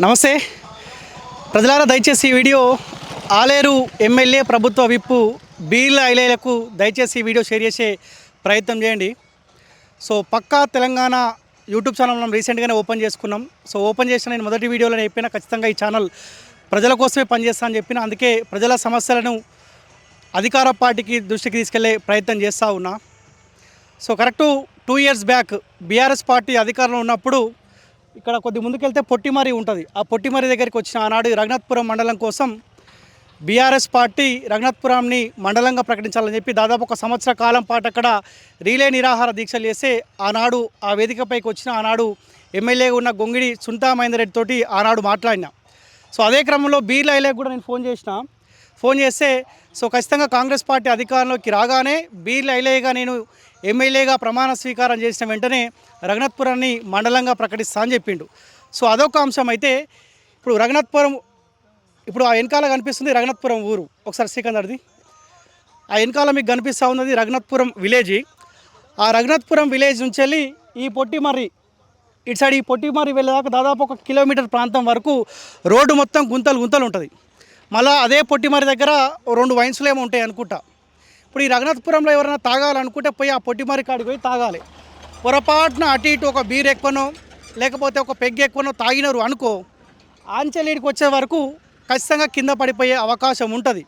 నమస్తే ప్రజలారా, దయచేసి ఈ వీడియో ఆలేరు ఎమ్మెల్యే ప్రభుత్వ విప్పు బీర్ల ఐలేలకు దయచేసి ఈ వీడియో షేర్ చేసే ప్రయత్నం చేయండి. సో పక్కా తెలంగాణ యూట్యూబ్ ఛానల్ మనం రీసెంట్గానే ఓపెన్ చేసుకున్నాం. సో ఓపెన్ చేసిన నేను మొదటి వీడియోలో చెప్పినా ఖచ్చితంగా ఈ ఛానల్ ప్రజల కోసమే పనిచేస్తా అని చెప్పిన, అందుకే ప్రజల సమస్యలను అధికార పార్టీకి దృష్టికి తీసుకెళ్లే ప్రయత్నం చేస్తూ ఉన్నా. So correct 2 years back BRS party అధికారంలో ఉన్నప్పుడు ఇక్కడ కొద్ది ముందుకెళ్తే పొట్టిమరి ఉంటుంది. ఆ పొట్టిమరి దగ్గరికి వచ్చిన ఆనాడు రఘునాథపురం మండలం కోసం బీఆర్ఎస్ పార్టీ రఘునాథపురాన్ని మండలంగా ప్రకటించాలని చెప్పి దాదాపు 1 సంవత్సర కాలం పాటు అక్కడ రీలే నిరాహార దీక్షలు చేస్తే ఆనాడు ఆ వేదికపైకి వచ్చిన ఆనాడు ఎమ్మెల్యేగా ఉన్న గొంగిడి సుంతా మహేందర్ రెడ్డి తోటి ఆనాడు మాట్లాడినా. సో అదే క్రమంలో బీర్ల ఐలేకి కూడా నేను ఫోన్ చేస్తే సో ఖచ్చితంగా కాంగ్రెస్ పార్టీ అధికారంలోకి రాగానే బీర్ల ఐలేగా నేను ఎమ్మెల్యేగా ప్రమాణ స్వీకారం చేసిన వెంటనే రఘునాథపురాన్ని మండలంగా ప్రకటిస్తా అని చెప్పిండు. సో అదొక అంశం. అయితే ఇప్పుడు రఘునాథపురం, ఇప్పుడు ఆ వెనకాల కనిపిస్తుంది రఘునాథపురం ఊరు. ఒకసారి సికందర్ది ఆ వెనకాల మీకు కనిపిస్తూ ఉన్నది రఘునాథపురం విలేజ్. ఆ రఘునాథపురం విలేజ్ నుంచి వెళ్ళి ఈ పొట్టిమర్రి ఇటు సైడ్ ఈ పొట్టిమర్రి వెళ్ళేదాకా దాదాపు 1 కిలోమీటర్ ప్రాంతం వరకు రోడ్డు మొత్తం గుంతలు ఉంటుంది. మళ్ళీ అదే పొట్టిమర్రి దగ్గర 2 వైన్స్లు ఏమో ఉంటాయి అనుకుంటా. ఇప్పుడు ఈ రఘునాథపురంలో ఎవరైనా తాగాలనుకుంటే పోయి ఆ పొట్టిమర్రి కాడికి పోయి తాగాలి. పొరపాటున అటు ఇటు ఒక బీర్ ఎక్కువనో లేకపోతే ఒక పెగ్ ఎక్కువనో తాగినారు అనుకో, ఆంచెలీడికి వచ్చే వరకు ఖచ్చితంగా కింద పడిపోయే అవకాశం ఉంటుంది.